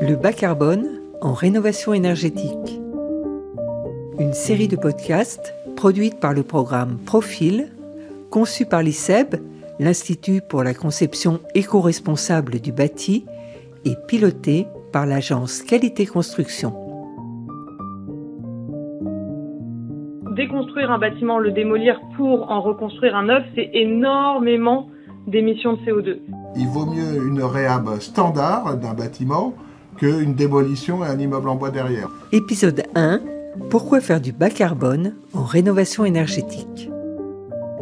Le bas carbone en rénovation énergétique. Une série de podcasts produite par le programme Profil, conçu par l'ICEB, l'Institut pour la conception éco-responsable du bâti, et piloté par l'agence Qualité Construction. Déconstruire un bâtiment, le démolir pour en reconstruire un neuf, c'est énormément d'émissions de CO2. Il vaut mieux une réhab standard d'un bâtiment qu'une démolition et un immeuble en bois derrière. Épisode 1. Pourquoi faire du bas carbone en rénovation énergétique ?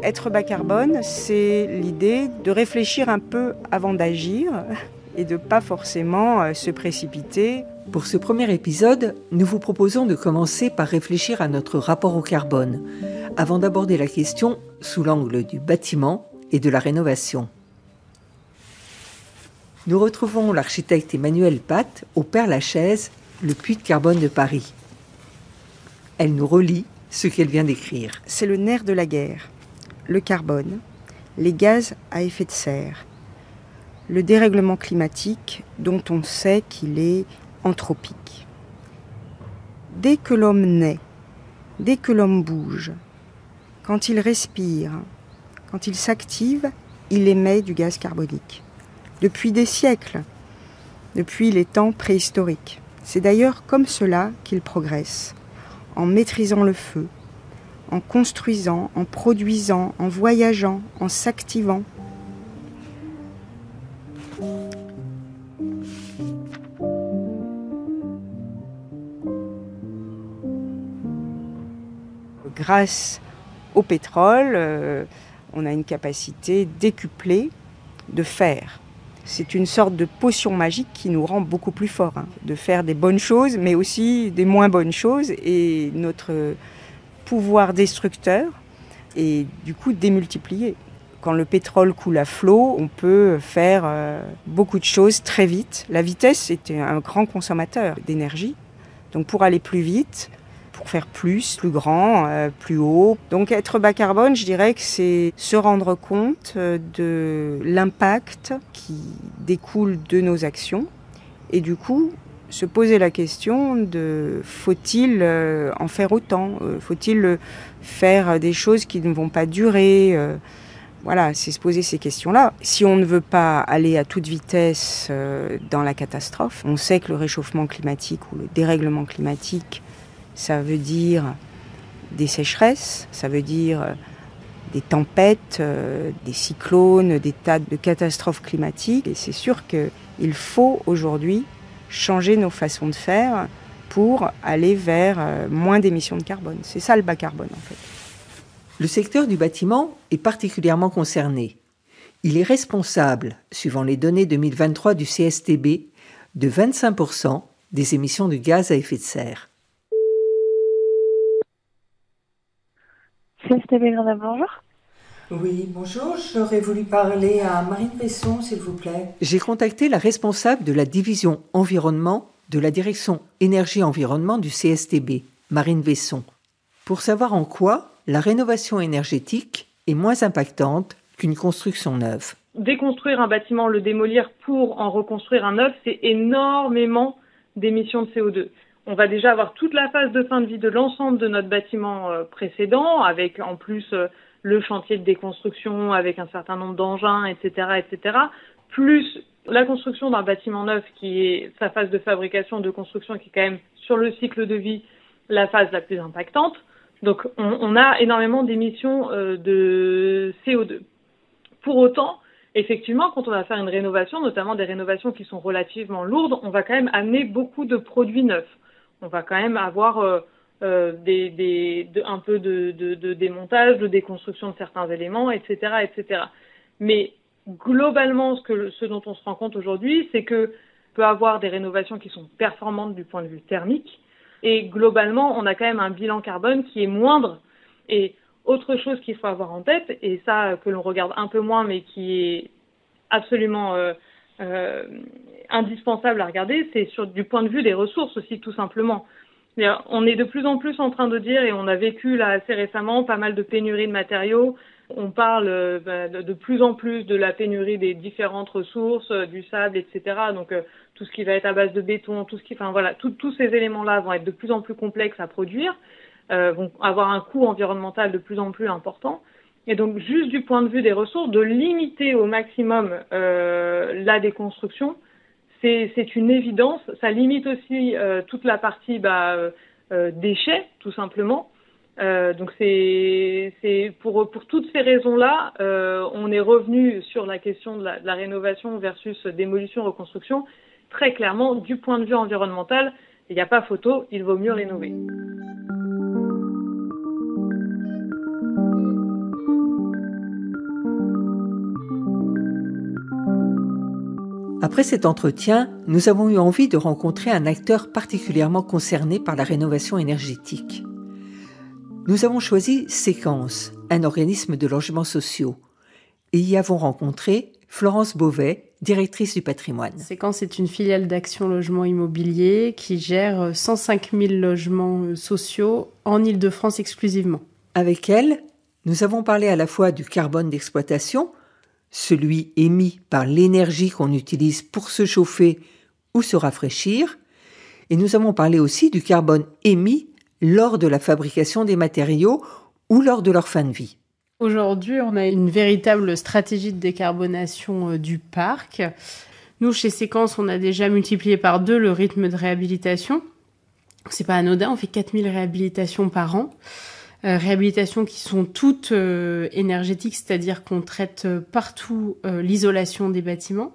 Être bas carbone, c'est l'idée de réfléchir un peu avant d'agir et de ne pas forcément se précipiter. Pour ce premier épisode, nous vous proposons de commencer par réfléchir à notre rapport au carbone, avant d'aborder la question sous l'angle du bâtiment et de la rénovation. Nous retrouvons l'architecte Emmanuelle Path au Père-Lachaise, le puits de carbone de Paris. Elle nous relie ce qu'elle vient d'écrire. C'est le nerf de la guerre. Le carbone, les gaz à effet de serre, le dérèglement climatique dont on sait qu'il est anthropique. Dès que l'homme naît, dès que l'homme bouge, quand il respire, quand il s'active, il émet du gaz carbonique. Depuis des siècles, depuis les temps préhistoriques. C'est d'ailleurs comme cela qu'il progresse, en maîtrisant le feu, en construisant, en produisant, en voyageant, en s'activant. Grâce au pétrole, on a une capacité décuplée de faire. C'est une sorte de potion magique qui nous rend beaucoup plus forts, de faire des bonnes choses, mais aussi des moins bonnes choses. Et notre pouvoir destructeur est du coup démultiplié. Quand le pétrole coule à flot, on peut faire beaucoup de choses très vite. La vitesse est un grand consommateur d'énergie. Donc pour aller plus vite, pour faire plus grand, plus haut. Donc être bas carbone, je dirais que c'est se rendre compte de l'impact qui découle de nos actions et du coup se poser la question de faut-il en faire autant ? Faut-il faire des choses qui ne vont pas durer ? Voilà, c'est se poser ces questions-là. Si on ne veut pas aller à toute vitesse dans la catastrophe, on sait que le réchauffement climatique ou le dérèglement climatique, ça veut dire des sécheresses, ça veut dire des tempêtes, des cyclones, des tas de catastrophes climatiques. Et c'est sûr qu'il faut aujourd'hui changer nos façons de faire pour aller vers moins d'émissions de carbone. C'est ça le bas carbone en fait. Le secteur du bâtiment est particulièrement concerné. Il est responsable, suivant les données 2023 du CSTB, de 25% des émissions de gaz à effet de serre. CSTB Grenoble, bonjour. Oui, bonjour, j'aurais voulu parler à Marine Besson, s'il vous plaît. J'ai contacté la responsable de la division environnement de la direction énergie-environnement du CSTB, Marine Besson, pour savoir en quoi la rénovation énergétique est moins impactante qu'une construction neuve. Déconstruire un bâtiment, le démolir pour en reconstruire un neuf, c'est énormément d'émissions de CO2. On va déjà avoir toute la phase de fin de vie de l'ensemble de notre bâtiment précédent, avec en plus le chantier de déconstruction, avec un certain nombre d'engins, etc., plus la construction d'un bâtiment neuf qui est sa phase de fabrication, de construction, qui est quand même sur le cycle de vie la phase la plus impactante. Donc on a énormément d'émissions de CO2. Pour autant, effectivement, quand on va faire une rénovation, notamment des rénovations qui sont relativement lourdes, on va quand même amener beaucoup de produits neufs. On va quand même avoir un peu de démontage, de déconstruction de certains éléments, etc. Mais globalement, ce dont on se rend compte aujourd'hui, c'est que peut avoir des rénovations qui sont performantes du point de vue thermique, et globalement, on a quand même un bilan carbone qui est moindre. Et autre chose qu'il faut avoir en tête, et ça que l'on regarde un peu moins, mais qui est absolument indispensable à regarder, c'est du point de vue des ressources aussi, tout simplement. On est de plus en plus en train de dire, et on a vécu là assez récemment pas mal de pénuries de matériaux, On parle de plus en plus de la pénurie des différentes ressources, du sable, etc. Donc tout ce qui va être à base de béton, tous ces éléments-là vont être de plus en plus complexes à produire, vont avoir un coût environnemental de plus en plus important. Et donc juste du point de vue des ressources, de limiter au maximum la déconstruction, c'est une évidence. Ça limite aussi toute la partie déchets, tout simplement. Donc c'est pour toutes ces raisons-là, on est revenu sur la question de la rénovation versus démolition reconstruction. Très clairement, du point de vue environnemental, il n'y a pas photo, il vaut mieux rénover. Après cet entretien, nous avons eu envie de rencontrer un acteur particulièrement concerné par la rénovation énergétique. Nous avons choisi Séquence, un organisme de logements sociaux, et y avons rencontré Florence Beauvais, directrice du patrimoine. Séquence est une filiale d'Action Logement Immobilier qui gère 105 000 logements sociaux en Île-de-France exclusivement. Avec elle, nous avons parlé à la fois du carbone d'exploitation, celui émis par l'énergie qu'on utilise pour se chauffer ou se rafraîchir, et nous avons parlé aussi du carbone émis lors de la fabrication des matériaux ou lors de leur fin de vie. Aujourd'hui, on a une véritable stratégie de décarbonation du parc. Nous, chez Séquence, on a déjà multiplié par 2 le rythme de réhabilitation. C'est pas anodin, on fait 4000 réhabilitations par an. Réhabilitations qui sont toutes énergétiques, c'est-à-dire qu'on traite partout l'isolation des bâtiments.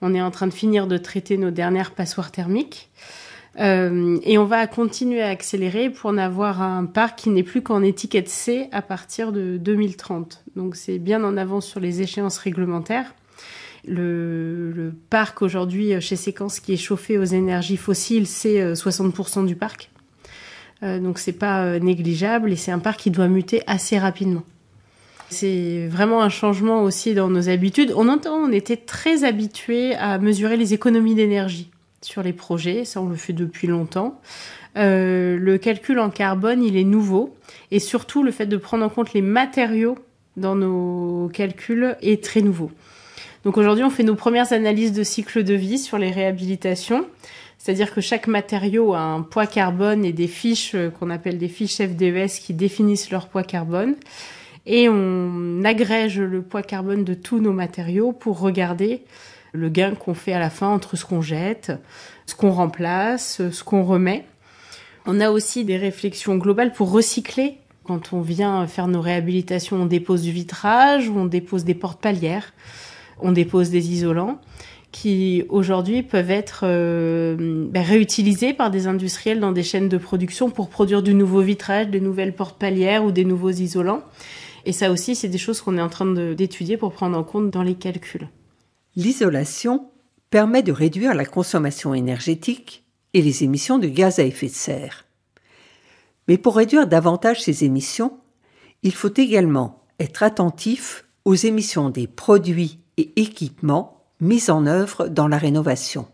On est en train de finir de traiter nos dernières passoires thermiques. Et on va continuer à accélérer pour en avoir un parc qui n'est plus qu'en étiquette C à partir de 2030. Donc c'est bien en avance sur les échéances réglementaires. Le parc aujourd'hui chez Séquence qui est chauffé aux énergies fossiles, c'est 60% du parc. Donc c'est pas négligeable et c'est un parc qui doit muter assez rapidement. C'est vraiment un changement aussi dans nos habitudes. On était très habitués à mesurer les économies d'énergie sur les projets, ça on le fait depuis longtemps. Le calcul en carbone, il est nouveau et surtout le fait de prendre en compte les matériaux dans nos calculs est très nouveau. Donc aujourd'hui, on fait nos premières analyses de cycle de vie sur les réhabilitations, c'est-à-dire que chaque matériau a un poids carbone et des fiches qu'on appelle des fiches FDES qui définissent leur poids carbone. Et on agrège le poids carbone de tous nos matériaux pour regarder le gain qu'on fait à la fin entre ce qu'on jette, ce qu'on remplace, ce qu'on remet. On a aussi des réflexions globales pour recycler. Quand on vient faire nos réhabilitations, on dépose du vitrage, on dépose des porte-palières, on dépose des isolants qui aujourd'hui peuvent être réutilisés par des industriels dans des chaînes de production pour produire du nouveau vitrage, des nouvelles porte-palières ou des nouveaux isolants. Et ça aussi, c'est des choses qu'on est en train d'étudier pour prendre en compte dans les calculs. L'isolation permet de réduire la consommation énergétique et les émissions de gaz à effet de serre. Mais pour réduire davantage ces émissions, il faut également être attentif aux émissions des produits et équipements mis en œuvre dans la rénovation.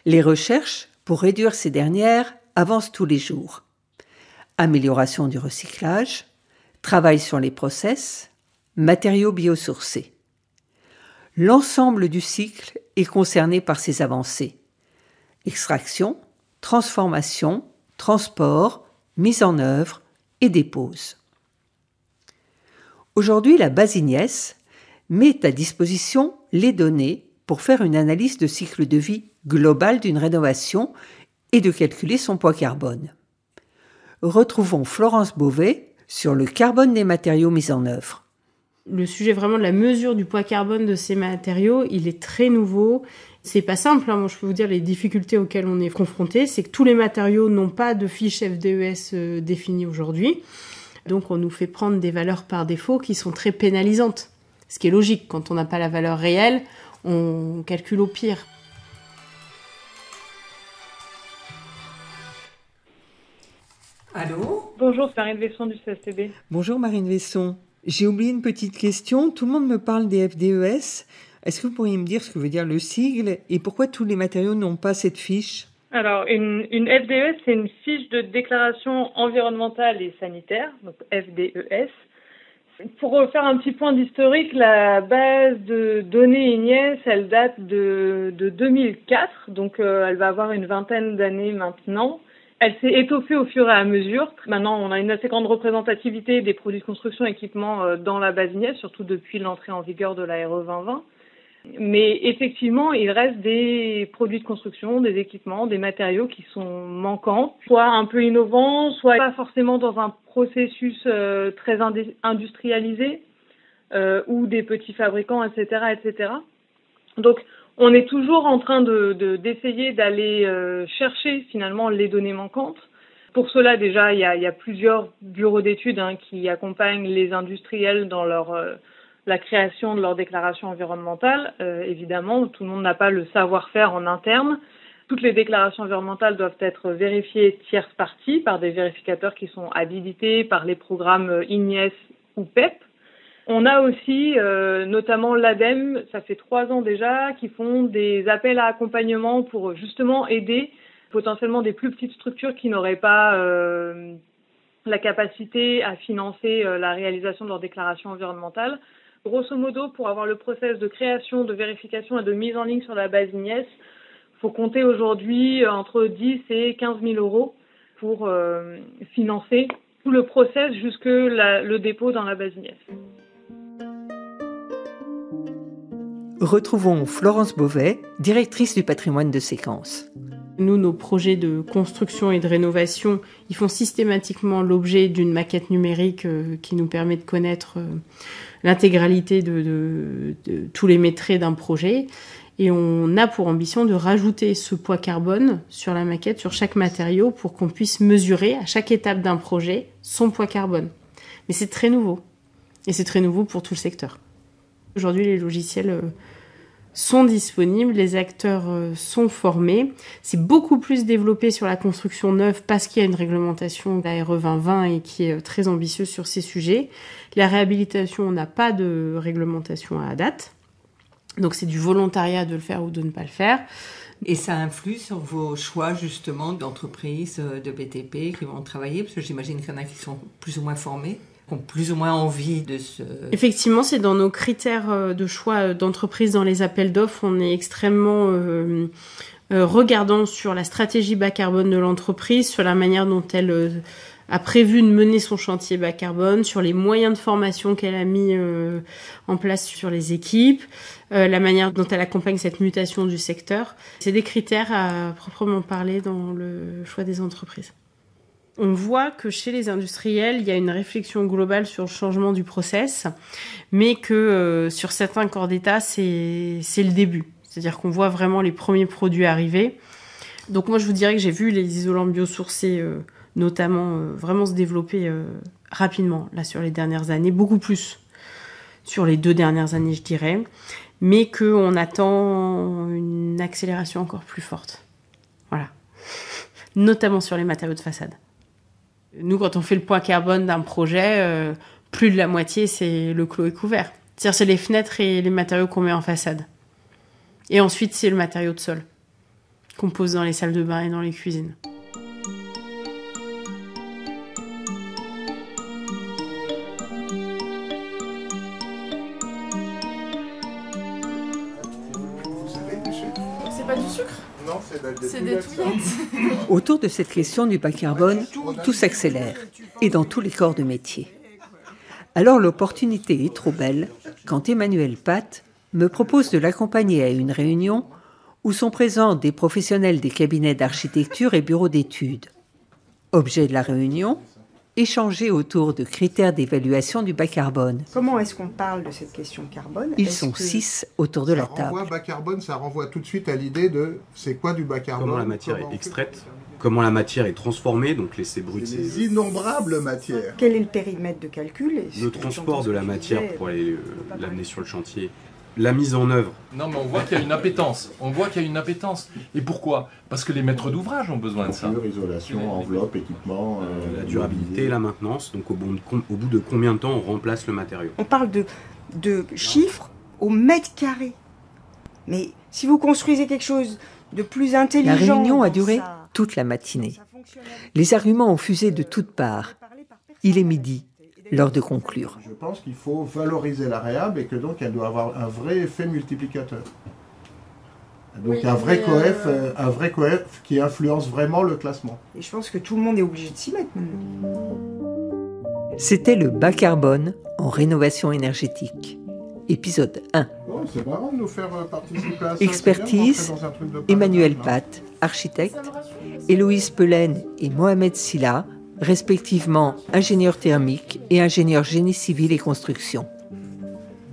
Les recherches pour réduire ces dernières avancent tous les jours. Amélioration du recyclage, travail sur les process, matériaux biosourcés. L'ensemble du cycle est concerné par ces avancées. Extraction, transformation, transport, mise en œuvre et dépose. Aujourd'hui, la Basignès met à disposition les données pour faire une analyse de cycle de vie global d'une rénovation et de calculer son poids carbone. Retrouvons Florence Beauvais sur le carbone des matériaux mis en œuvre. Le sujet vraiment de la mesure du poids carbone de ces matériaux, il est très nouveau. C'est pas simple, hein. Moi je peux vous dire les difficultés auxquelles on est confronté, c'est que tous les matériaux n'ont pas de fiche FDES définie aujourd'hui. Donc on nous fait prendre des valeurs par défaut qui sont très pénalisantes. Ce qui est logique, quand on n'a pas la valeur réelle, on calcule au pire. Allô ? Bonjour, c'est Marine Vesson du CSTB. Bonjour Marine Vesson. J'ai oublié une petite question. Tout le monde me parle des FDES. Est-ce que vous pourriez me dire ce que veut dire le sigle et pourquoi tous les matériaux n'ont pas cette fiche ? Alors, une FDES, c'est une fiche de déclaration environnementale et sanitaire, donc FDES. Pour refaire un petit point d'historique, la base de données INIES, elle date de 2004, donc elle va avoir une vingtaine d'années maintenant. Elle s'est étoffée au fur et à mesure. Maintenant, on a une assez grande représentativité des produits de construction et équipements dans la base INIES, surtout depuis l'entrée en vigueur de la RE 2020. Mais effectivement, il reste des produits de construction, des équipements, des matériaux qui sont manquants, soit un peu innovants, soit pas forcément dans un processus très industrialisé, ou des petits fabricants, etc., etc. Donc, on est toujours en train d'essayer d'aller chercher finalement les données manquantes. Pour cela, déjà, il y a plusieurs bureaux d'études qui accompagnent les industriels dans la création de leur déclaration environnementale. Évidemment, tout le monde n'a pas le savoir-faire en interne. Toutes les déclarations environnementales doivent être vérifiées tierce partie par des vérificateurs qui sont habilités par les programmes INIES ou PEP. On a aussi notamment l'ADEME, ça fait 3 ans déjà, qui font des appels à accompagnement pour justement aider potentiellement des plus petites structures qui n'auraient pas la capacité à financer la réalisation de leur déclaration environnementale. Grosso modo, pour avoir le process de création, de vérification et de mise en ligne sur la base INIES, il faut compter aujourd'hui entre 10 et 15 000 euros pour financer tout le process jusque le dépôt dans la base INIES. Retrouvons Florence Beauvais, directrice du patrimoine de Séquence. Nous, nos projets de construction et de rénovation, ils font systématiquement l'objet d'une maquette numérique qui nous permet de connaître l'intégralité de tous les métraits d'un projet. Et on a pour ambition de rajouter ce poids carbone sur la maquette, sur chaque matériau, pour qu'on puisse mesurer à chaque étape d'un projet son poids carbone. Mais c'est très nouveau. Et c'est très nouveau pour tout le secteur. Aujourd'hui, les logiciels sont disponibles, les acteurs sont formés. C'est beaucoup plus développé sur la construction neuve parce qu'il y a une réglementation de la RE 2020 et qui est très ambitieuse sur ces sujets. La réhabilitation, on n'a pas de réglementation à date. Donc c'est du volontariat de le faire ou de ne pas le faire. Et ça influe sur vos choix justement d'entreprises, de BTP qui vont travailler, parce que j'imagine qu'il y en a qui sont plus ou moins formés, qui ont plus ou moins envie de se... Effectivement, c'est dans nos critères de choix d'entreprise dans les appels d'offres. On est extrêmement regardant sur la stratégie bas carbone de l'entreprise, sur la manière dont elle a prévu de mener son chantier bas carbone, sur les moyens de formation qu'elle a mis en place sur les équipes, la manière dont elle accompagne cette mutation du secteur. C'est des critères à proprement parler dans le choix des entreprises. On voit que chez les industriels, il y a une réflexion globale sur le changement du process, mais que sur certains corps d'État, c'est le début. C'est-à-dire qu'on voit vraiment les premiers produits arriver. Donc moi, je vous dirais que j'ai vu les isolants biosourcés notamment vraiment se développer rapidement là sur les dernières années, beaucoup plus sur les 2 dernières années, je dirais, mais qu'on attend une accélération encore plus forte. Voilà. Notamment sur les matériaux de façade. Nous, quand on fait le poids carbone d'un projet, plus de la moitié, c'est le clos et couvert. C'est-à-dire, c'est les fenêtres et les matériaux qu'on met en façade. Et ensuite, c'est le matériau de sol qu'on pose dans les salles de bain et dans les cuisines. C'est pas du sucre ? Non, c'est des touillettes. Autour de cette question du bas carbone, tout s'accélère, et dans tous les corps de métier. Alors l'opportunité est trop belle quand Emmanuel Pat me propose de l'accompagner à une réunion où sont présents des professionnels des cabinets d'architecture et bureaux d'études. Objet de la réunion, échanger autour de critères d'évaluation du bas carbone. Comment est-ce qu'on parle de cette question carbone ? Ils sont 6 autour de la table. Bas carbone, ça renvoie tout de suite à l'idée de c'est quoi du bas carbone ? Comment la matière est extraite, comment la matière est transformée, donc laissée brute. Les innombrables matières. Quel est le périmètre de calcul ? Le transport de la matière pour aller l'amener sur le chantier. La mise en œuvre. Non, mais on voit qu'il y a une appétence. Et pourquoi ? Parce que les maîtres d'ouvrage ont besoin de ça. Isolation, enveloppe, équipement... la durabilité et la maintenance. Donc au bout de combien de temps on remplace le matériau ? On parle de chiffres au mètre carré. Mais si vous construisez quelque chose de plus intelligent... La réunion a duré toute la matinée. Les arguments ont fusé de toutes parts. Il est midi. lors de conclure. Je pense qu'il faut valoriser la réhab et que donc elle doit avoir un vrai effet multiplicateur. Donc un vrai coef qui influence vraiment le classement. Et je pense que tout le monde est obligé de s'y mettre maintenant. C'était le bas carbone en rénovation énergétique. Épisode 1. Oh, c'est marrant de nous faire participer à ça. Expertise, Emmanuel Pat, architecte, Héloïse Pelaine et Mohamed Silla, respectivement ingénieur thermique et ingénieur génie civil et construction.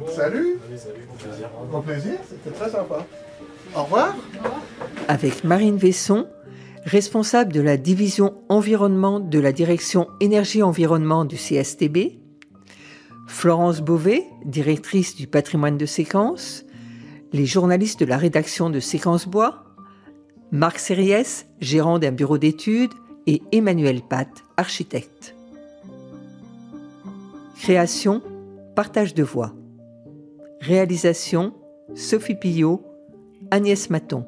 Salut. Au plaisir, c'était très sympa. Au revoir. Avec Marine Vesson, responsable de la division environnement de la direction énergie-environnement du CSTB, Florence Beauvais, directrice du patrimoine de Séquence, les journalistes de la rédaction de Séquence Bois, Marc Sériès, gérant d'un bureau d'études, et Emmanuel Pat, architecte. Création, partage de voix. Réalisation, Sophie Pillot, Agnès Maton.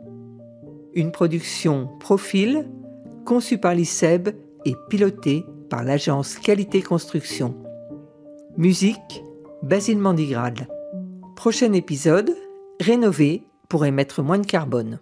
Une production Profil, conçue par l'ICEB et pilotée par l'agence Qualité Construction. Musique, Basile Mandigral. Prochain épisode, rénover pour émettre moins de carbone.